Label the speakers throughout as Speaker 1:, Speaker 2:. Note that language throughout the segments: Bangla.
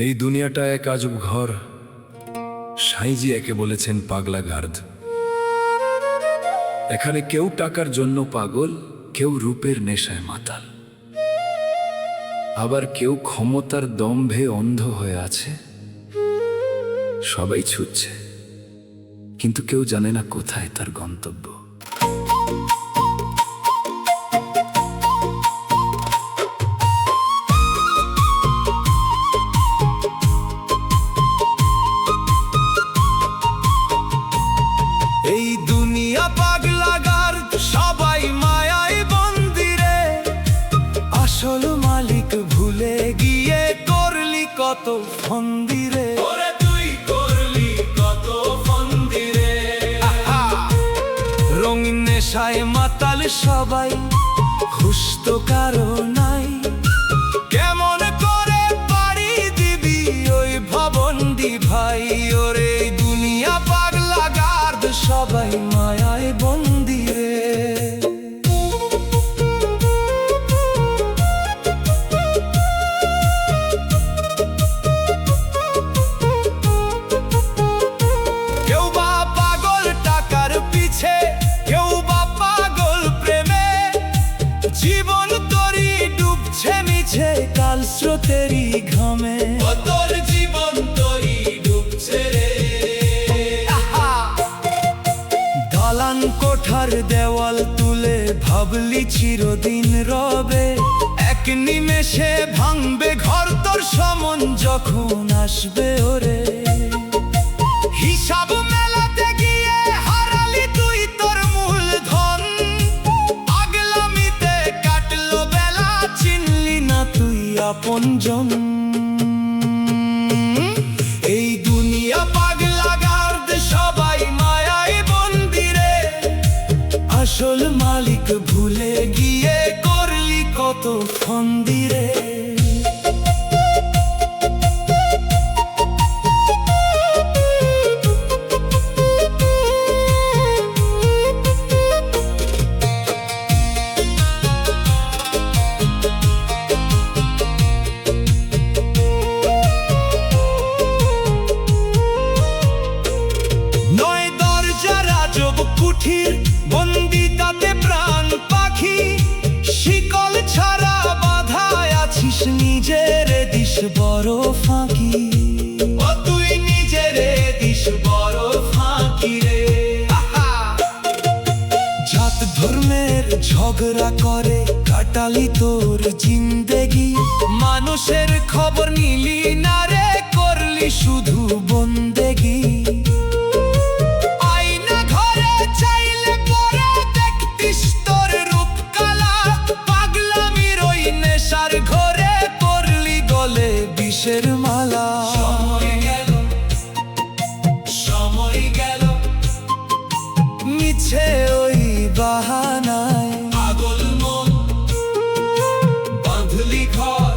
Speaker 1: এই দুনিয়াটা এক আজব ঘর। সাইজি একে বলেছেন পাগলা গার্দ। এখানে কেউ টাকার জন্য পাগল, কেউ রূপের নেশায় মাতাল, আবার কেউ ক্ষমতার দম্ভে অন্ধ হয়ে আছে। সবাই ছুটছে, কিন্তু কেউ জানে না কোথায় তার গন্তব্য।
Speaker 2: এই দুনিয়া পাগলা গার্দ, সবাই মায়ায় বন্দিরে। আসল মালিক ভুলে গিয়ে করলি কত ফন্দিরে। তুই করলি কত ফন্দিরে। রঙিন নেশায় মাতাল সবাই, হুশ তো কারো নাই। কেমন করে পাড়ি দিবি ওই ভবন্দি ভাই? ওরে দুনিয়া পাগলা গার্দ, সবাই মায়ায় বন্দিরে। কেউ বা পাগল টাকার পিছে, কেউ বা পাগল প্রেমে। জীবন তরি ডুবছে মিছে কাল স্রোতেরই ঘামে। তোর জীবন তরি ডুবছে রে। দালান কোঠার দেওয়াল তুলে ভাবলি চিরদিন রবে। এক নিমেষে ভাঙবে ঘর তোর সমন যখন আসবে ওরে। হিসাব মেলাতে গিয়ে হারালি তুই তোর মূলধন। পাগলামিতে কাটলো বেলা, চিনলি না তুই আপনজন। এই দুনিয়া পাগলা গার্দ, সবাই মায়ায় বন্দিরে। আসল মালিক ভুলে গিয়ে করলি কত ফন্দিরে। নয় দরজা রাজব কুঠির, বন্দি তাতে প্রাণ পাখি। শিকল ছাড়া বাধায় আছিস, নিজের দিস বড় ফাঁকি। তুই নিজের দিস বড় ফাঁকি রে। জাত ধর্মের ঝগড়া করে কাটালি তোর জিন্দেগি। মানুষের খবর নিলি না রে, করলি শুধু বন্দেগি। আয়না ঘরে চাইলে পরে দেখতিস তোর রূপকালা। পাগলামির ওই নেশার ঘরে পড়লি গলে বিষের মালা। সময় গেল মিছে ওই বাহানায়। পাগল মন বাঁধলি ঘর,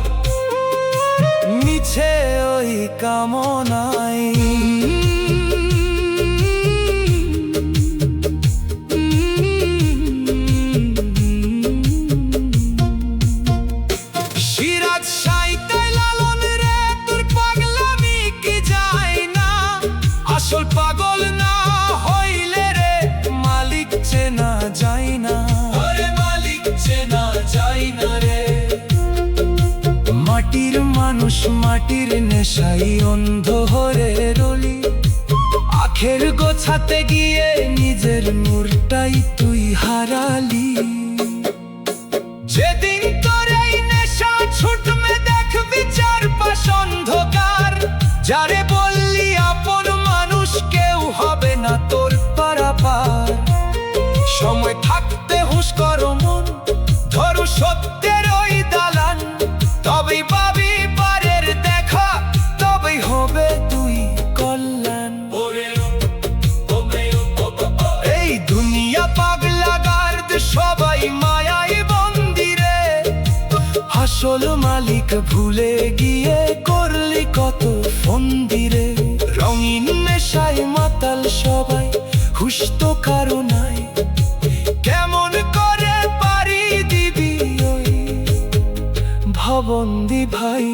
Speaker 2: মিছে ওই কামনায়। সিরাজ সাইতাই লালন রে, তোর পাগলামি কি যায় না? আসল পাগল না হইলে রে মালিক চেনা যায় না। মালিক চেনা যায় না রে। মাটির মানুষ মাটির নেশাই অন্ধ হরে রলি। আখের গোছাতে গিয়ে নিজের নূরটাই তুই হারালি। যেদিন তোর এই নেশা ছুটবে দেখবি চারপাশ অন্ধকার। যারে বললি আপন মানুষ, কেউ হবে না তোর পারাপার। সময় থাকতে হুঁশ করো মন, ধরো সত্যের ওই দালান। তবেই পাবি পারের দেখা, তবেই হবে তুই কল্যাণ। এই দুনিয়া পাগলা গার্দ, সবাই মায়ায় বন্দিরে। আসল মালিক ভুলে গিয়ে করলি কত ফন্দিরে। রঙিন নেশায় মাতাল সবাই, হুশ তো কারো নাই। কেমন করে পারি দিবি ওই ভবন্দি ভাই?